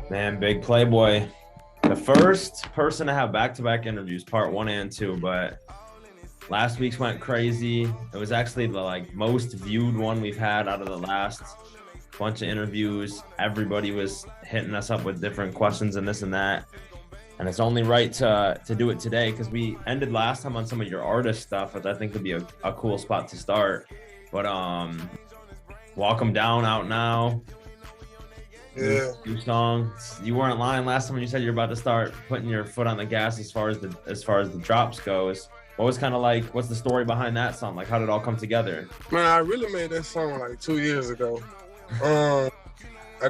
Man, big Playboy. The first person to have back-to-back interviews, part 1 and 2, but last week's went crazy. It was actually the most viewed one we've had out of the last bunch of interviews. Everybody was hitting us up with different questions and this and that. And it's only right to do it today because we ended last time on some of your artist stuff, which I think would be a cool spot to start. But Walk 'Em Down out now. Yeah. New song. You weren't lying last time when you said you're about to start putting your foot on the gas as far as the drops goes. What was what's the story behind that song? Like, how did it all come together? Man, I really made that song like 2 years ago. I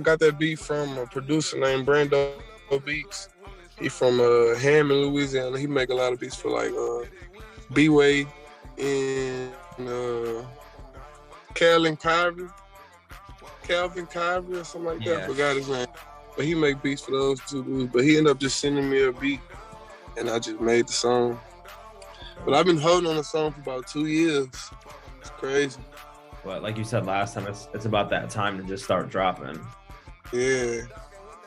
got that beat from a producer named Brando Beats. He from Hammond, Louisiana. He make a lot of beats for B-Way and Calvin Kyrie or something like that. Yeah. I forgot his name. But he make beats for those two dudes. But he ended up just sending me a beat and I just made the song. But I've been holding on the song for about 2 years. It's crazy. But like you said last time, it's about that time to just start dropping. Yeah.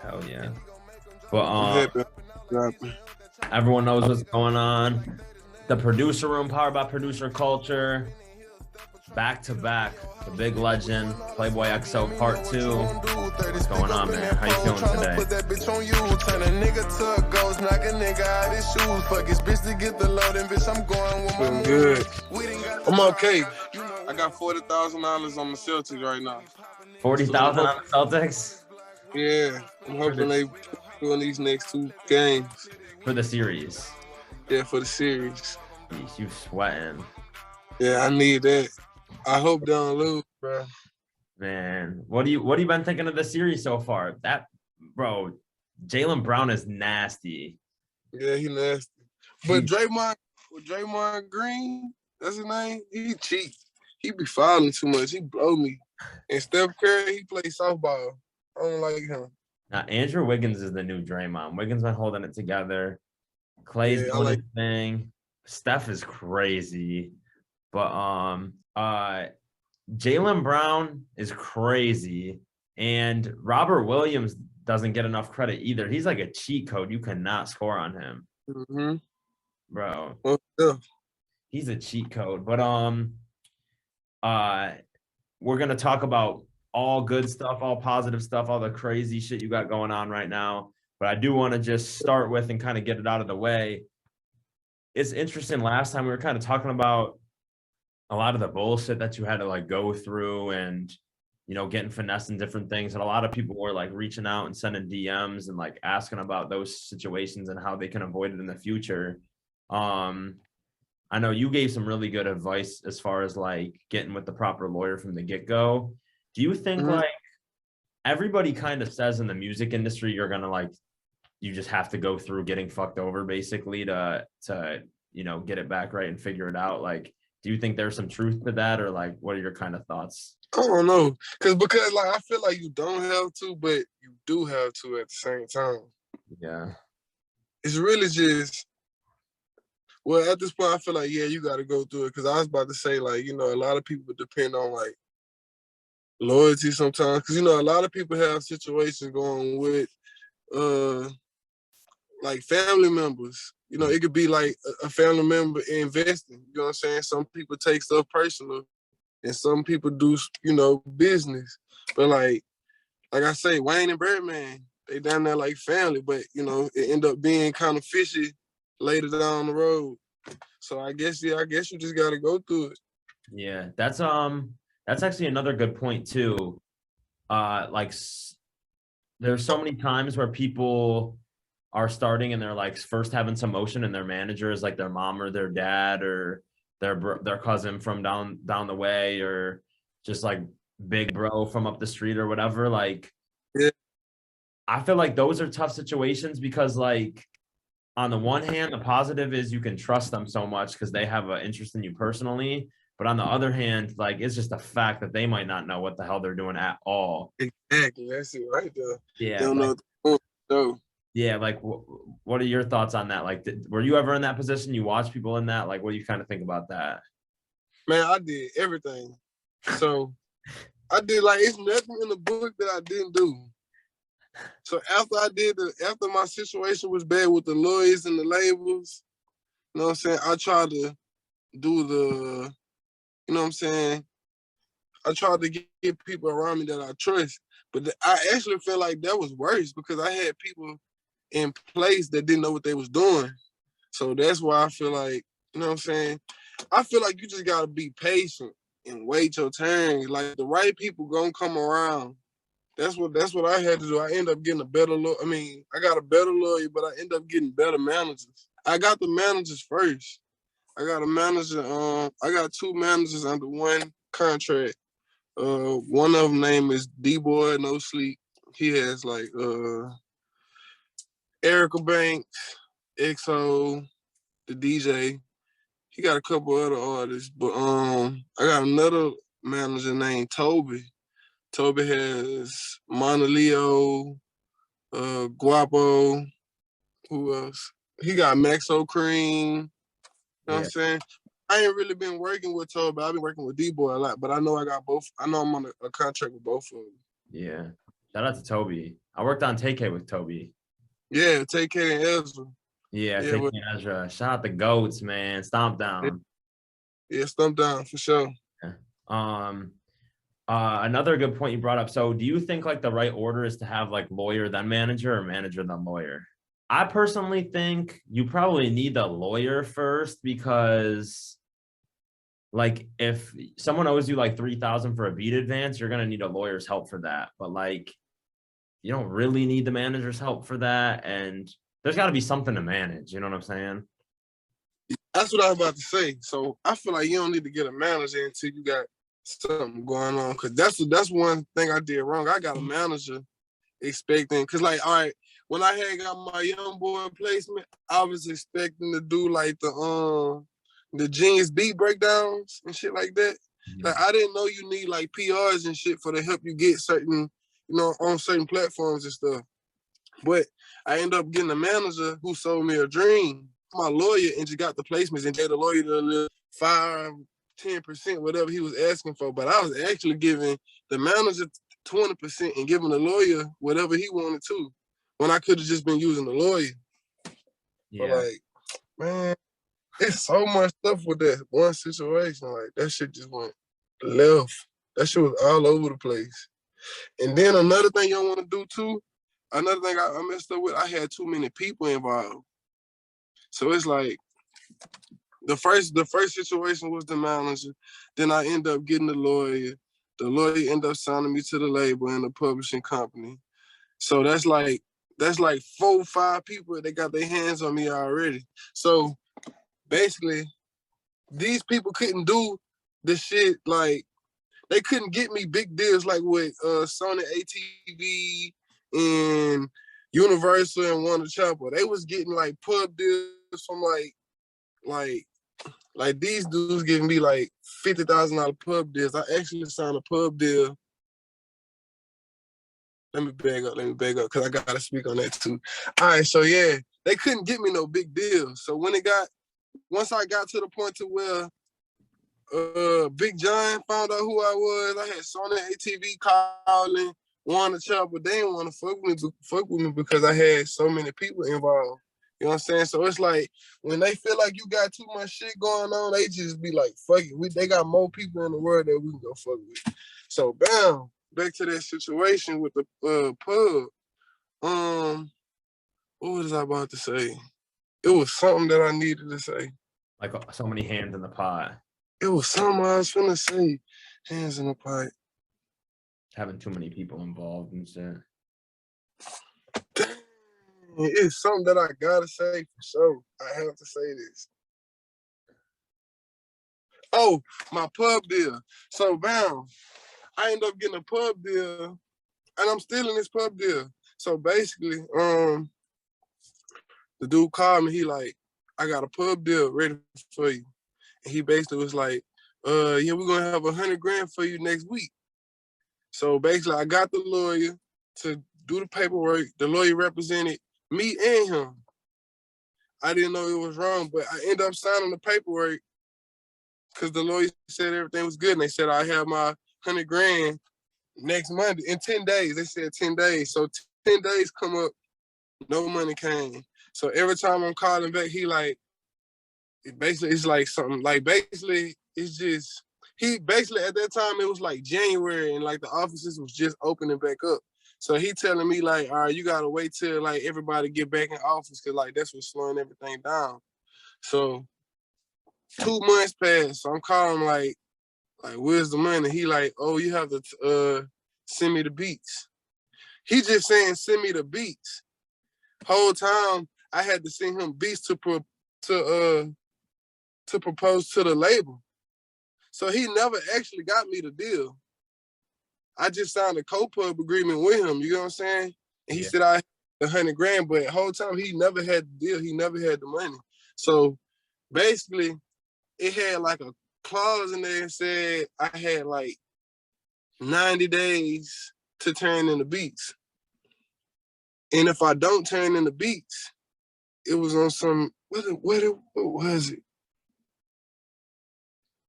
Hell yeah. But everyone knows what's going on. The producer room, powered by producer culture. Back to back, the big legend, PlayboyXO Part 2. What's going on, man? How you feeling today? Put that bitch on you, turn a nigga to a ghost, knock a nigga out his shoes. Fuck his bitch to get the load, and bitch, I'm going with my I'm good. I'm okay. I got $40,000 on the Celtics right now. 40,000 on the Celtics? Yeah, I'm hoping they win these next 2 games. For the series. Yeah, for the series. Jeez, you sweating. Yeah, I need that. I hope they don't lose, bro. Man, what do you been thinking of the series so far? That, bro, Jaylen Brown is nasty. Yeah, he nasty. But Draymond Green, that's his name, he cheat. He be fouling too much. He blow me. And Steph Curry, he plays softball. I don't like him. Now, Andrew Wiggins is the new Draymond. Wiggins been holding it together. Clay's doing his thing. Steph is crazy. But Jaylen Brown is crazy. And Robert Williams doesn't get enough credit either. He's like a cheat code. You cannot score on him. Mm-hmm. Bro. Well, yeah. He's a cheat code. But we're gonna talk about all good stuff, all positive stuff, all the crazy shit you got going on right now. But I do want to just start with and kind of get it out of the way. It's interesting. Last time we were kind of talking about a lot of the bullshit that you had to go through and, getting finessed in different things. And a lot of people were reaching out and sending DMs and asking about those situations and how they can avoid it in the future. I know you gave some really good advice as far as getting with the proper lawyer from the get-go. Do you think everybody kind of says in the music industry, you're going to you just have to go through getting fucked over basically to get it back right and figure it out? Do you think there's some truth to that, or what are your kind of thoughts? I don't know. Because I feel like you don't have to, but you do have to at the same time. Yeah. It's really just, well, at this point, I feel like, yeah, you got to go through it. Because I was about to say, a lot of people depend on, loyalty sometimes. Because, a lot of people have situations going with, family members. It could be a family member investing. You know what I'm saying? Some people take stuff personal and some people do, business. But like I say, Wayne and Birdman, they down there like family, but it end up being kind of fishy later down the road. So I guess you just gotta go through it. Yeah, that's actually another good point too. There's so many times where people are starting and they're first having some motion and their manager is their mom or their dad or their cousin from down the way, or just big bro from up the street or whatever. Yeah. I feel like those are tough situations because on the one hand, the positive is you can trust them so much because they have an interest in you personally. But on the other hand, it's just a fact that they might not know what the hell they're doing at all. Exactly. That's it right there. Yeah. They don't know what they're doing. Yeah, what are your thoughts on that? Were you ever in that position? You watch people in that? What do you kind of think about that? Man, I did everything. So I did it's nothing in the book that I didn't do. So after my situation was bad with the lawyers and the labels, you know what I'm saying? I tried to do the, you know what I'm saying? I tried to get people around me that I trust. But I actually feel like that was worse because I had people in place that didn't know what they was doing. So that's why I feel like, you know what I'm saying? I feel like you just gotta be patient and wait your turn. Like the right people gonna come around. That's what I had to do. I end up getting a better lawyer. I mean, I got a better lawyer, but I end up getting better managers. I got the managers first. I got a manager. I got two managers under one contract. One of them name is D-Boy No Sleep. He has like Erica Banks, XO, the DJ. He got a couple other artists, but I got another manager named Toby. Toby has Mona Leo, Guapo. Who else? He got Maxo Cream. You know what I'm saying? I ain't really been working with Toby. I've been working with D-Boy a lot, but I know I got both. I know I'm on a contract with both of them. Yeah. Shout out to Toby. I worked on TK with Toby. Yeah, TK and Ezra. Yeah, Yeah, TK and Ezra. Shout out the goats, man. Stomp down. Yeah, stump down for sure. Yeah. Another good point you brought up. So do you think like the right order is to have like lawyer then manager or manager then lawyer? I personally think you probably need the lawyer first because like if someone owes you like 3,000 for a beat advance, you're gonna need a lawyer's help for that. But like you don't really need the manager's help for that. And there's got to be something to manage. You know what I'm saying? That's what I was about to say. So I feel like you don't need to get a manager until you got something going on. Cause that's one thing I did wrong. I got a manager expecting, cause like, all right, when I had got my young boy placement, I was expecting to do like the Genius beat breakdowns and shit like that. Like I didn't know you need like PRs and shit for to help you get certain, you know, on certain platforms and stuff. But I ended up getting a manager who sold me a dream. My lawyer and just got the placements and gave the lawyer the 5-10%, whatever he was asking for. But I was actually giving the manager 20% and giving the lawyer whatever he wanted to, when I could have just been using the lawyer. Yeah. But like, man, it's so much stuff with that one situation. Like that shit just went left. That shit was all over the place. And then another thing you don't want to do too, another thing I messed up with, I had too many people involved. So it's like the first situation was the manager. Then I end up getting the lawyer. The lawyer ended up signing me to the label and the publishing company. So that's like 4 or 5 people that got their hands on me already. So basically, these people couldn't do the shit like they couldn't get me big deals like with Sony ATV and Universal and Warner Chapel. They was getting like pub deals from like these dudes giving me like $50,000 pub deals. I actually signed a pub deal. Let me bag up because I gotta speak on that too. All right, so yeah, they couldn't get me no big deals. So once I got to the point to where Big John found out who I was, I had Sony ATV calling, Warner Chapel. They didn't want to fuck with me because I had so many people involved. You know what I'm saying? So it's like when they feel like you got too much shit going on, they just be like, fuck it. They got more people in the world that we can go fuck with. So bam, back to that situation with the pub. What was I about to say? It was something that I needed to say. Like so many hands in the pot. It was something I was finna say. Hands in the pot. Having too many people involved and shit. Dang, it's something that I gotta say for sure. I have to say this. Oh, my pub deal. So bam, I end up getting a pub deal, and I'm still in this pub deal. So basically, the dude called me. He like, I got a pub deal ready for you. And he basically was like, yeah, we're gonna have $100,000 for you next week. So basically, I got the lawyer to do the paperwork. The lawyer represented me and him. I didn't know it was wrong, but I ended up signing the paperwork because the lawyer said everything was good. And they said I have my $100,000 next Monday in 10 days. They said 10 days. So 10 days come up, no money came. So every time I'm calling back, he like, it's like something, like basically it's just, he basically at that time, it was like January and like the offices was just opening back up. So he telling me like, all right, you gotta wait till like everybody get back in office because like that's what's slowing everything down. So 2 months passed. So I'm calling like where's the money? He like, oh, you have to send me the beats. He just saying send me the beats. Whole time I had to send him beats to propose to the label. So he never actually got me the deal. I just signed a co-pub agreement with him, you know what I'm saying? And he said I had $100,000, but the whole time he never had the deal. He never had the money. So basically it had like a clause in there that said I had like 90 days to turn in the beats. And if I don't turn in the beats, it was on some, what was it?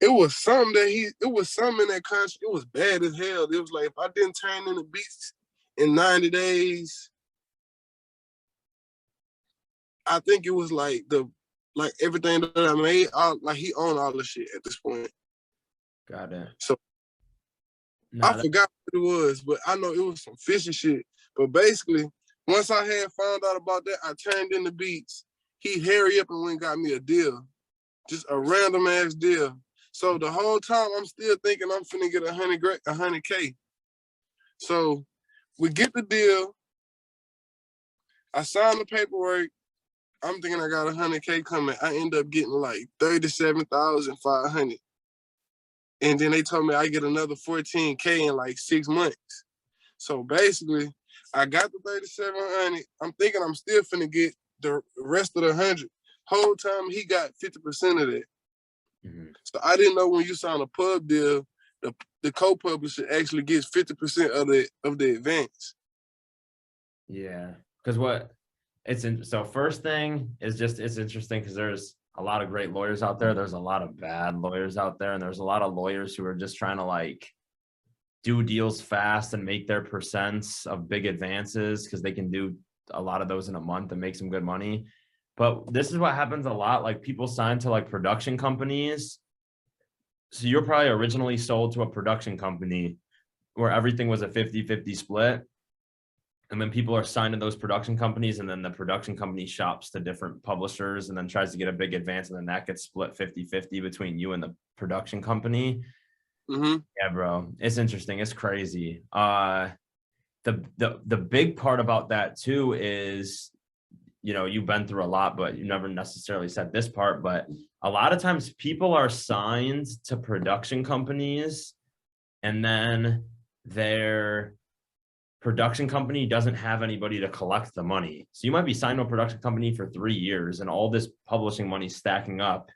It was something in that country. It was bad as hell. It was like, if I didn't turn in the beats in 90 days, I think it was like everything that I made, like he owned all the shit at this point. Got it. So I forgot what it was, but I know it was some fishy shit. But basically, once I had found out about that, I turned in the beats. He hurry up and went and got me a deal. Just a random ass deal. So the whole time I'm still thinking I'm finna get $100K. So we get the deal. I signed the paperwork. I'm thinking I got $100K coming. I end up getting like 37,500. And then they told me I get another 14K in like 6 months. So basically, I got the 3,700. I'm thinking I'm still finna get the rest of the 100. Whole time he got 50% of that. Mm-hmm. So I didn't know when you sign a pub deal, the co-publisher actually gets 50% of the advance. Yeah, because so first thing is just, it's interesting because there's a lot of great lawyers out there. There's a lot of bad lawyers out there, and there's a lot of lawyers who are just trying to like do deals fast and make their percents of big advances because they can do a lot of those in a month and make some good money. But this is what happens a lot. Like people sign to like production companies. So you're probably originally sold to a production company where everything was a 50-50 split. And then people are signed to those production companies, and then the production company shops to different publishers and then tries to get a big advance. And then that gets split 50-50 between you and the production company. Mm-hmm. Yeah, bro. It's interesting. It's crazy. The big part about that too is, you know, you've been through a lot, but you never necessarily said this part, but a lot of times people are signed to production companies and then their production company doesn't have anybody to collect the money. So you might be signed to a production company for 3 years and all this publishing money stacking up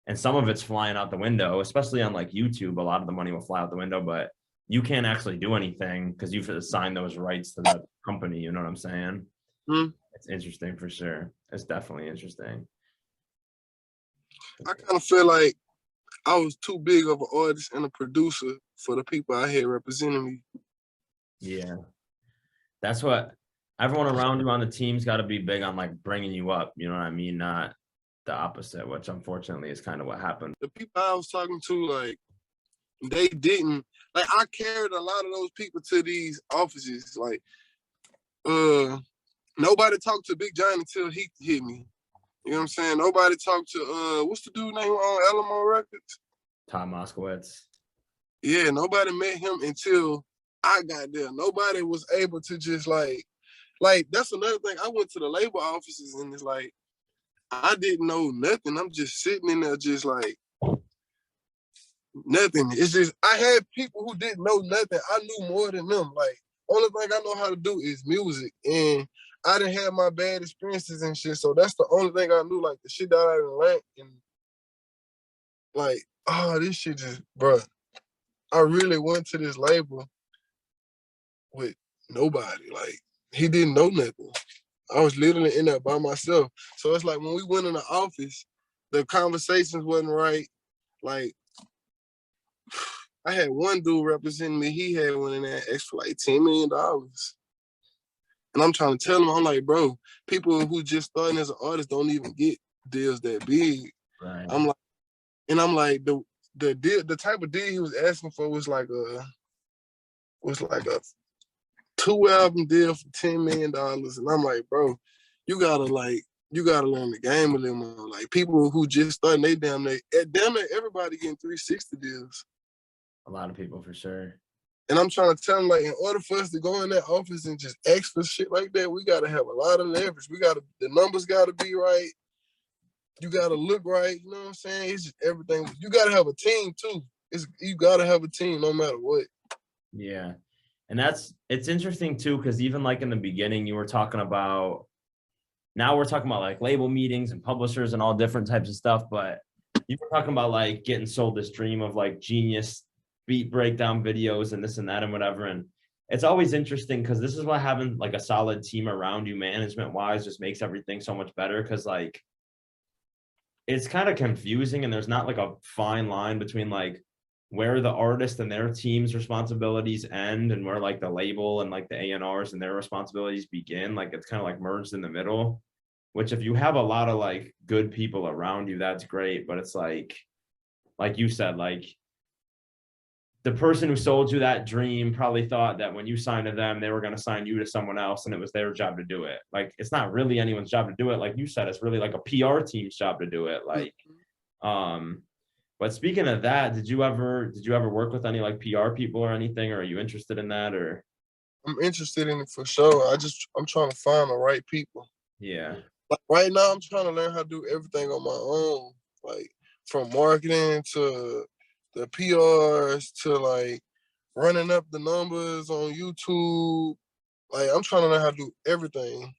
and some of it's flying out the window, especially on like YouTube. A lot of the money will fly out the window, but you can't actually do anything because you've assigned those rights to the company. You know what I'm saying? Mm-hmm. It's interesting for sure. It's definitely interesting. I kind of feel like I was too big of an artist and a producer for the people I had representing me. Yeah. That's what everyone around you on the team's got to be big on, like bringing you up. You know what I mean? Not the opposite, which unfortunately is kind of what happened. The people I was talking to, like, they didn't, like, I carried a lot of those people to these offices. Like, nobody talked to Big John until he hit me. You know what I'm saying? Nobody talked to, what's the dude name on Alamo Records? Tom Moskowitz. Yeah, nobody met him until I got there. Nobody was able to just like that's another thing. I went to the label offices and it's like, I didn't know nothing. I'm just sitting in there just like nothing. It's just, I had people who didn't know nothing. I knew more than them. Like, only thing I know how to do is music. And I didn't have my bad experiences and shit. So that's the only thing I knew, like the shit that I didn't learn. And like, oh, this shit just, bro. I really went to this label with nobody. Like, he didn't know nothing. I was literally in there by myself. So it's like when we went in the office, the conversations wasn't right. Like, I had one dude representing me. He had one in there asked for like $10 million. And And I'm trying to tell them, I'm like, bro, people who just starting as an artist don't even get deals that big. Right. I'm like, the deal, the type of deal he was asking for was like a 2-album deal for $10 million. And I'm like, bro, you gotta learn the game a little more. Like people who just starting, they damn near everybody getting 360 deals. A lot of people for sure. And I'm trying to tell them, like, in order for us to go in that office and just ask for shit like that, we gotta have a lot of leverage. The numbers gotta be right. You gotta look right. You know what I'm saying? It's just everything. You gotta have a team too. You gotta have a team no matter what. Yeah. And it's interesting too, because even like in the beginning, you were talking about, now we're talking about like label meetings and publishers and all different types of stuff, but you were talking about like getting sold this dream of like genius beat breakdown videos and this and that and whatever. And it's always interesting because this is why having like a solid team around you management wise just makes everything so much better, because like it's kind of confusing and there's not like a fine line between like where the artist and their team's responsibilities end and where like the label and like the A&Rs and their responsibilities begin. Like it's kind of like merged in the middle, which if you have a lot of like good people around you, that's great. But it's like you said, like the person who sold you that dream probably thought that when you signed to them, they were going to sign you to someone else and it was their job to do it. Like, it's not really anyone's job to do it. Like you said, it's really like a PR team's job to do it. Like, but speaking of that, did you ever work with any like PR people or anything? Or are you interested in that? Or I'm interested in it for sure. I'm trying to find the right people. Yeah. Like right now, I'm trying to learn how to do everything on my own. Like from marketing to the PRs to like running up the numbers on YouTube. Like I'm trying to learn how to do everything.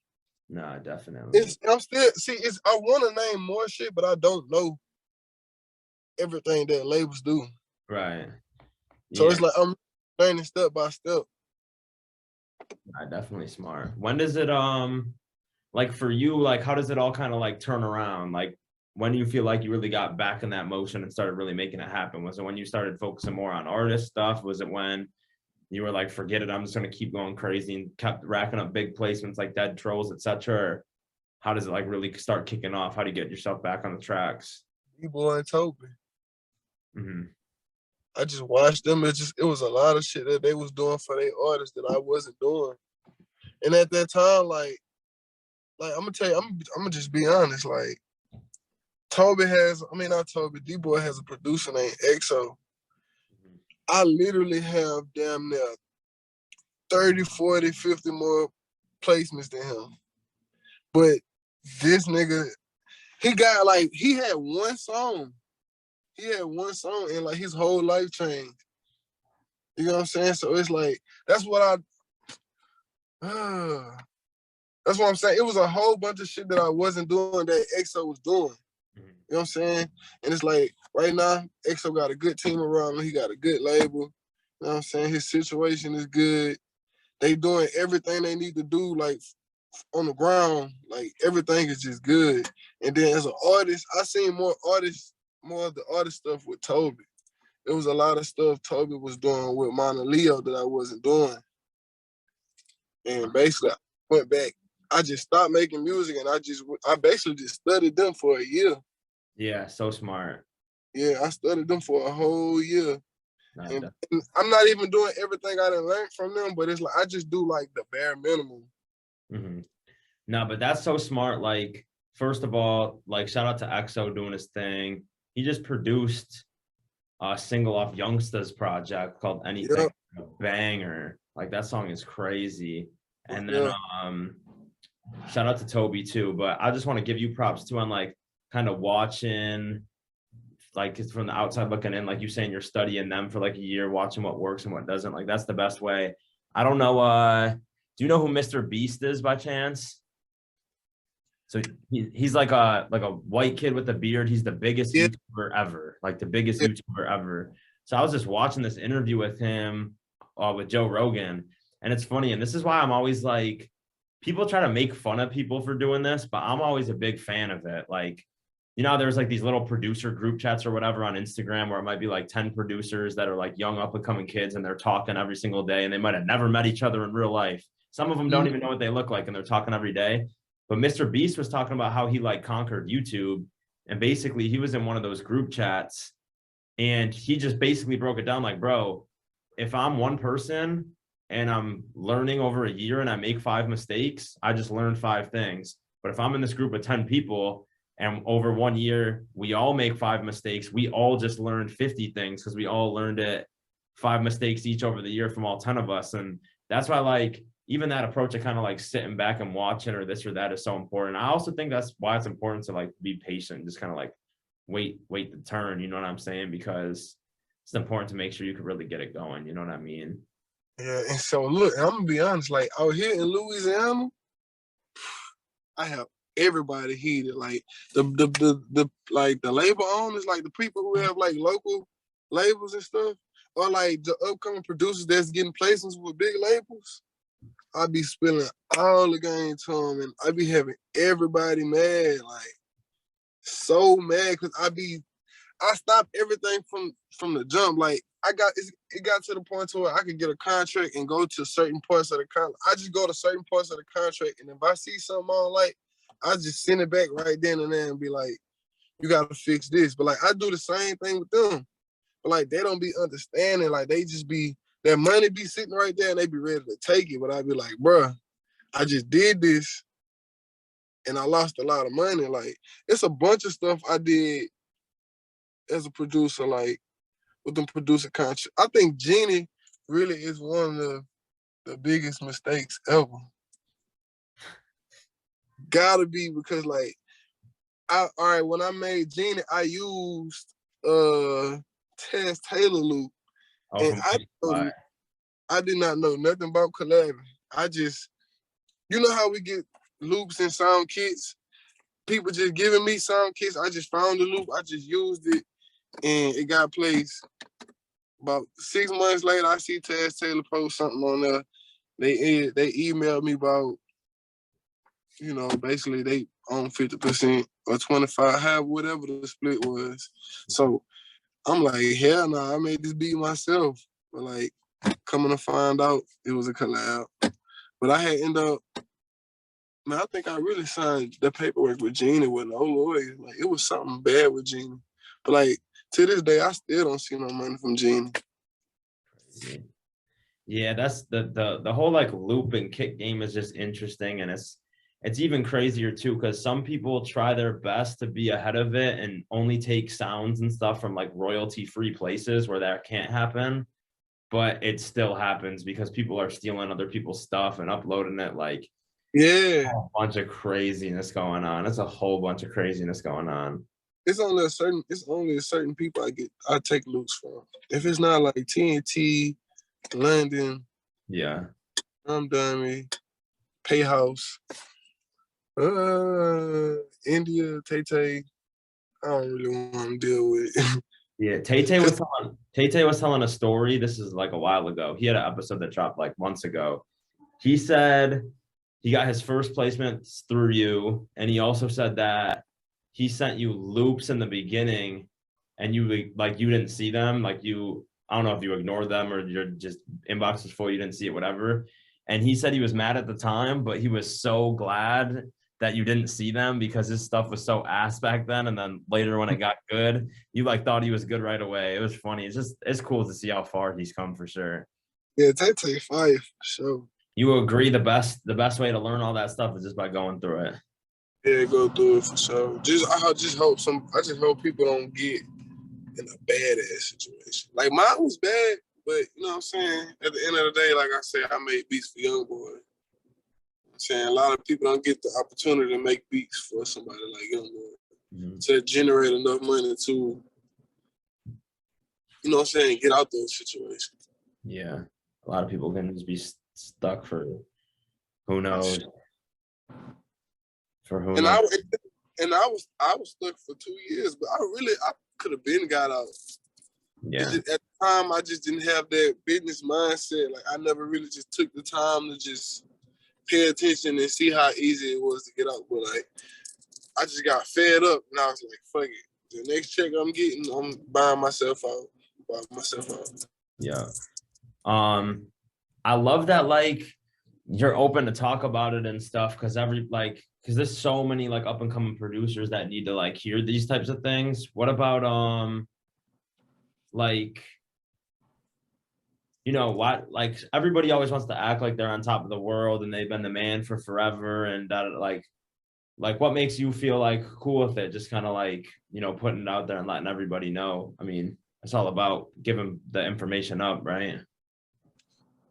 No, definitely. I want to name more shit, but I don't know everything that labels do. Right. So it's like I'm learning step by step. Definitely smart. When does it like for you, like how does it all kind of like turn around? Like when do you feel like you really got back in that motion and started really making it happen? Was it when you started focusing more on artist stuff? Was it when you were like, forget it, I'm just going to keep going crazy and kept racking up big placements like Dead Trolls, etc.? How does it like really start kicking off? How do you get yourself back on the tracks? B-Boy and Toby. Mm-hmm. I just watched them. It was a lot of shit that they was doing for their artists that I wasn't doing. And at that time, like I'm gonna tell you, I'm gonna just be honest. Like D-Boy has a producer named XO. I literally have damn near 30, 40, 50 more placements than him. But this nigga, he had one song. He had one song and like his whole life changed. You know what I'm saying? So it's like, that's what I'm saying. It was a whole bunch of shit that I wasn't doing that XO was doing. You know what I'm saying? And it's like, right now, XO got a good team around him. He got a good label. You know what I'm saying? His situation is good. They doing everything they need to do, like, on the ground. Like, everything is just good. And then as an artist, I seen more of the artist stuff with Toby. There was a lot of stuff Toby was doing with Mana Leo that I wasn't doing. And basically, I went back. I just stopped making music, and I basically just studied them for a year. Yeah, so smart. Yeah, I studied them for a whole year. And I'm not even doing everything I done learned from them, but it's like I just do like the bare minimum. Mm-hmm. No, but that's so smart. Like, first of all, like shout out to XO doing his thing. He just produced a single off Youngsta's project called Anything. Yep. A banger. Like that song is crazy. And then shout out to Toby too. But I just want to give you props too on like kind of watching, like it's from the outside looking in, like you saying you're studying them for like a year, watching what works and what doesn't. Like that's the best way. I don't know. Do you know who Mr. Beast is by chance? So he's like a white kid with a beard. He's the biggest YouTuber ever, like the biggest YouTuber ever. So I was just watching this interview with him with Joe Rogan. And it's funny. And this is why I'm always like, people try to make fun of people for doing this, but I'm always a big fan of it. Like, you know, there's like these little producer group chats or whatever on Instagram where it might be like 10 producers that are like young up and coming kids and they're talking every single day and they might have never met each other in real life. Some of them don't even know what they look like, and they're talking every day. But Mr. Beast was talking about how he like conquered YouTube, and basically he was in one of those group chats, and he just basically broke it down like, bro, if I'm one person and I'm learning over a year and I make 5 mistakes, I just learned 5 things. But if I'm in this group of 10 people and over 1 year, we all make 5 mistakes, we all just learned 50 things because we all learned it 5 mistakes each over the year from all 10 of us. And that's why, like, even that approach of kind of like sitting back and watching or this or that is so important. I also think that's why it's important to like be patient, just kind of like wait the turn, you know what I'm saying? Because it's important to make sure you can really get it going, you know what I mean? Yeah, and so look, I'm gonna be honest, like out here in Louisiana, I have everybody heated. Like the like the label owners, like the people who have like local labels and stuff, or like the upcoming producers that's getting placements with big labels. I be spilling all the game to them, and I be having everybody mad, like so mad, because I stopped everything from the jump. Like it got to the point to where I could get a contract and go to certain parts of the contract. I just go to certain parts of the contract, and if I see something I don't like, I just send it back right then and there and be like, you gotta fix this. But like I do the same thing with them. But like they don't be understanding, like they just be, that money be sitting right there and they be ready to take it. But I be like, bruh, I just did this and I lost a lot of money. Like it's a bunch of stuff I did as a producer, like with them producer contracts. I think Genie really is one of the biggest mistakes ever. Gotta be, because like all right, when I made Genie, I used Taz Taylor loop. And I did not know nothing about collabing. I just, you know how we get loops and sound kits? People just giving me sound kits. I just found the loop. I just used it, and it got placed. About 6 months later, I see Taz Taylor post something on there. They emailed me about, you know, basically they own 50% or 25, whatever the split was. So I'm like, hell no, I made this beat myself. But like, coming to find out, it was a collab. But I had ended up, man, I think I really signed the paperwork with Genie with no lawyer. Like, it was something bad with Genie. But like, to this day, I still don't see no money from Genie. Yeah, that's the whole like loop and kick game is just interesting, and it's even crazier too, because some people try their best to be ahead of it and only take sounds and stuff from like royalty-free places where that can't happen, but it still happens because people are stealing other people's stuff and uploading it. Like, yeah, a bunch of craziness going on. It's a whole bunch of craziness going on. It's only a certain people I take loops from. If it's not like TNT, London, yeah, Dummy, Payhouse, India, Tay, I don't really want to deal with it. yeah. Tay was telling a story. This is like a while ago. He had an episode that dropped like months ago. He said he got his first placement through you, and he also said that he sent you loops in the beginning, and you didn't see them. Like, I don't know if you ignored them or your just inbox was full, you didn't see it, whatever. And he said he was mad at the time, but he was so glad that you didn't see them because his stuff was so ass back then. And then later when it got good, you like thought he was good right away. It was funny. It's cool to see how far he's come for sure. Yeah, Tay fire for sure. You agree the best way to learn all that stuff is just by going through it. Yeah, go through it for sure. I just hope people don't get in a badass situation. Like mine was bad, but you know what I'm saying? At the end of the day, like I said, I made beats for young boy. I'm saying a lot of people don't get the opportunity to make beats for somebody like young boy to generate enough money to, you know what I'm saying, get out those situations. Yeah, a lot of people can just be stuck for who knows. For who knows. And I was stuck for 2 years, but I could have been got out. Yeah. At the time, I just didn't have that business mindset. Like I never really just took the time to just pay attention and see how easy it was to get out. But like, I just got fed up, and I was like, "Fuck it." The next check I'm getting, I'm buying myself out. Yeah. I love that. Like, you're open to talk about it and stuff, because because there's so many like up and coming producers that need to like hear these types of things. What about like, you know what, like everybody always wants to act like they're on top of the world and they've been the man for forever, and that like what makes you feel like cool with it? Just kind of like, you know, putting it out there and letting everybody know. I mean, it's all about giving the information up, right?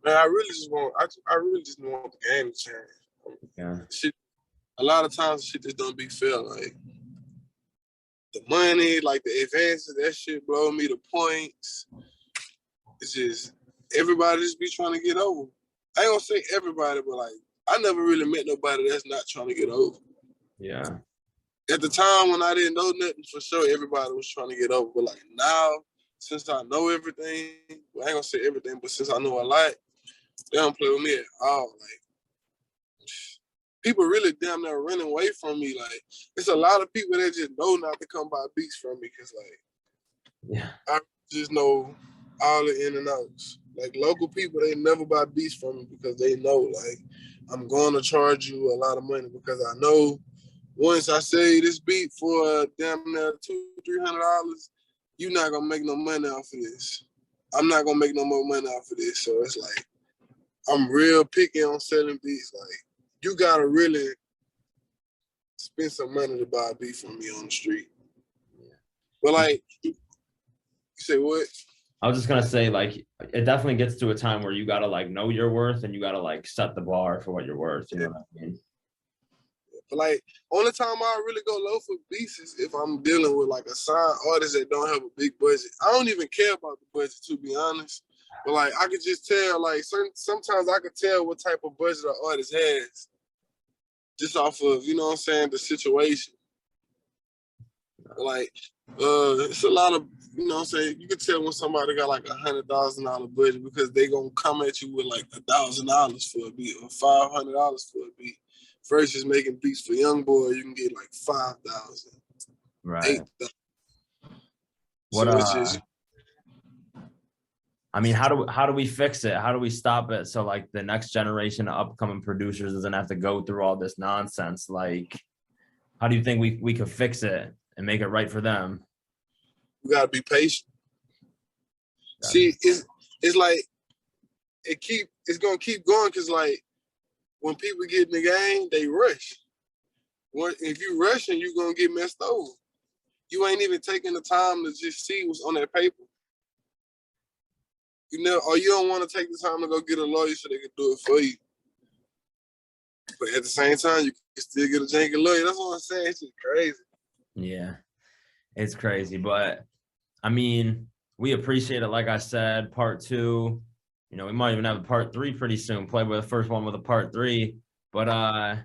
Man, I really just want, I really just want the game to change. Yeah. Shit, a lot of times shit just don't be fair. Like the money, like the advances, that shit blow me. The points, it's just everybody just be trying to get over. I ain't gonna say everybody, but like I never really met nobody that's not trying to get over. Yeah. At the time when I didn't know nothing, for sure everybody was trying to get over. But like now, since I know everything, well, I ain't gonna say everything, but since I know a lot, they don't play with me at all. Like people really damn near running away from me. Like it's a lot of people that just know not to come buy beats from me because like Yeah. I just know all the in and outs. Like local people, they never buy beats from me because they know like I'm going to charge you a lot of money because I know once I say this beat for damn near $200-300, you're not gonna make no money off of this. I'm not gonna make no more money off of this. So it's like I'm real picky on selling beats. Like you gotta really spend some money to buy a beat from me on the street. But like, you say what? I was just gonna say, like, it definitely gets to a time where you gotta like know your worth and you gotta like set the bar for what you're worth. You know what I mean? But like, only time I really go low for beats is if I'm dealing with like a signed artist that don't have a big budget. I don't even care about the budget, to be honest. But like, I could just tell, like, sometimes I could tell what type of budget an artist has just off of, you know what I'm saying, the situation. Like, it's a lot of, you know what I'm saying, you can tell when somebody got like $100,000 budget because they gonna come at you with like $1,000 for a beat or $500 for a beat. Versus making beats for young boy, you can get like 5,000, Right. 8,000. What So it's just, I mean, how do we fix it? How do we stop it so like the next generation of upcoming producers doesn't have to go through all this nonsense? Like, how do you think we could fix it and make it right for them? you gotta be patient. See, it's like it's gonna keep going because like when people get in the game, they rush. If you rushing, you're gonna get messed over. You ain't even taking the time to just see what's on that paper. You know, or you don't want to take the time to go get a lawyer so they can do it for you. But at the same time, you can still get a janky lawyer. That's what I'm saying. It's just crazy. Yeah, it's crazy. But I mean, we appreciate it. Like I said, part 2, you know, we might even have a part 3 pretty soon. Playboy the first one with a part 3. But yeah,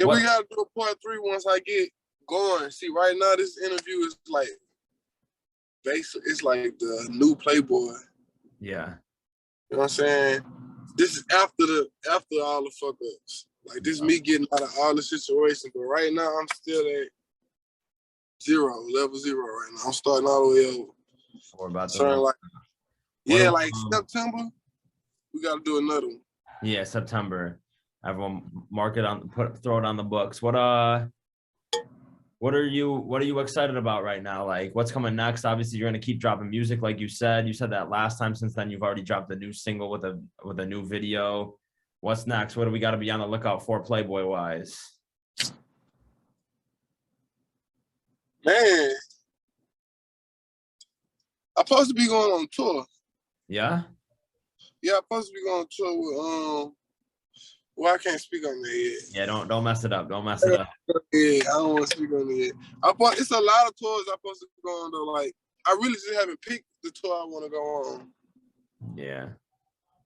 what? we gotta do a part 3 once I get going. See, right now this interview is like basically it's like the new Playboy. Yeah. You know what I'm saying? This is after all the fuck ups. Like this is me getting out of all the situations. But right now I'm still at level 0 right now. I'm starting all the way over. We're about to So like, yeah, like September, we gotta do another one. Yeah, September. Everyone mark it on, throw it on the books. What are you excited about right now? Like what's coming next? Obviously you're gonna keep dropping music like you said. You said that last time. Since then you've already dropped a new single with a new video. What's next? What do we got to be on the lookout for Playboy wise? Man, I'm supposed to be going on tour. Yeah? Yeah, I'm supposed to be going on tour with well, I can't speak on that Yeah, yet. don't mess it up. Don't mess it up. Yeah, I don't want to speak on it yet. It's a lot of tours I'm supposed to go on though. Like I really just haven't picked the tour I want to go on. Yeah.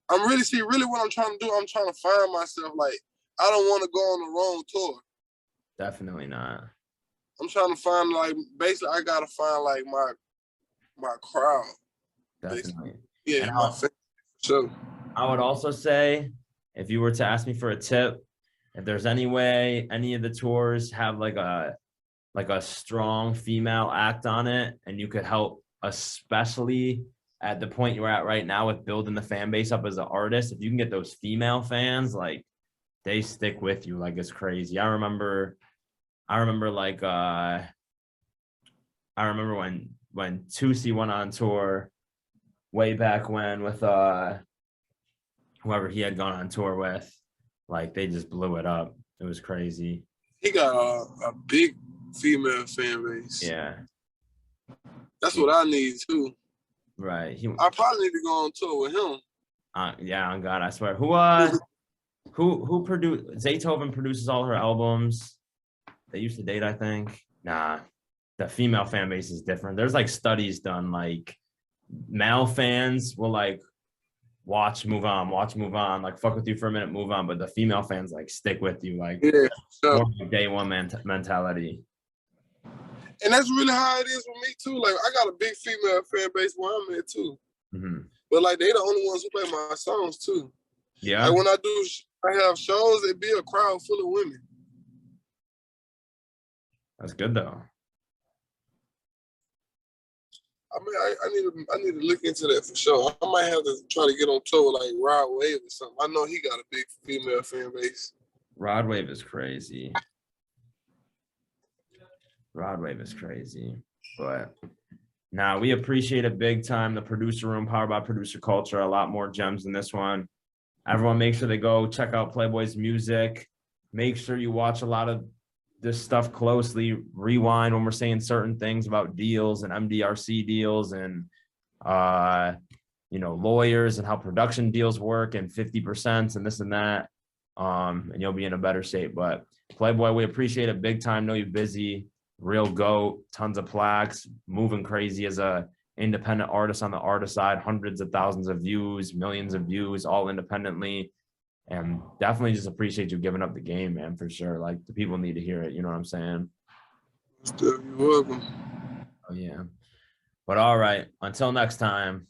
I'm really what I'm trying to do, I'm trying to find myself. Like I don't want to go on the wrong tour. Definitely not. I'm trying to find like basically I gotta find like my crowd. Definitely. Yeah, and my family. So I would also say, if you were to ask me for a tip, if there's any way any of the tours have like a strong female act on it and you could help, especially at the point you're at right now with building the fan base up as an artist, if you can get those female fans, like they stick with you like it's crazy. I remember like I remember when Tusi went on tour way back when with whoever he had gone on tour with, like they just blew it up. It was crazy. He got a big female fan base. Yeah. That's what I need too. Right. I probably need to go on tour with him. Yeah, on God, I swear. Who produced Zaytoven produces all her albums. They used to date, I think. Nah, the female fan base is different. There's like studies done, like male fans will like watch, move on, like fuck with you for a minute, move on. But the female fans like stick with you, like more like day one mentality. And that's really how it is with me too. Like I got a big female fan base where I'm at too. Mm-hmm. But like they the only ones who play my songs too. Yeah. Like when I have shows, it be a crowd full of women. That's good though. I mean, I need to look into that for sure. I might have to try to get on tour with like Rod Wave or something. I know he got a big female fan base. Rod Wave is crazy. But now we appreciate it big time. The producer room, powered by producer culture. A lot more gems in this one. Everyone, make sure they go check out Playboy's music. Make sure you watch a lot of this stuff closely. Rewind when we're saying certain things about deals and MDRC deals and lawyers and how production deals work and 50% and this and that. And you'll be in a better shape. But Playboy, we appreciate it big time. Know you're busy. Real GOAT, tons of plaques, moving crazy as a independent artist on the artist side, hundreds of thousands of views, millions of views, all independently. And definitely just appreciate you giving up the game, man, for sure. Like the people need to hear it. You know what I'm saying? You're welcome. Oh, yeah. But all right. Until next time.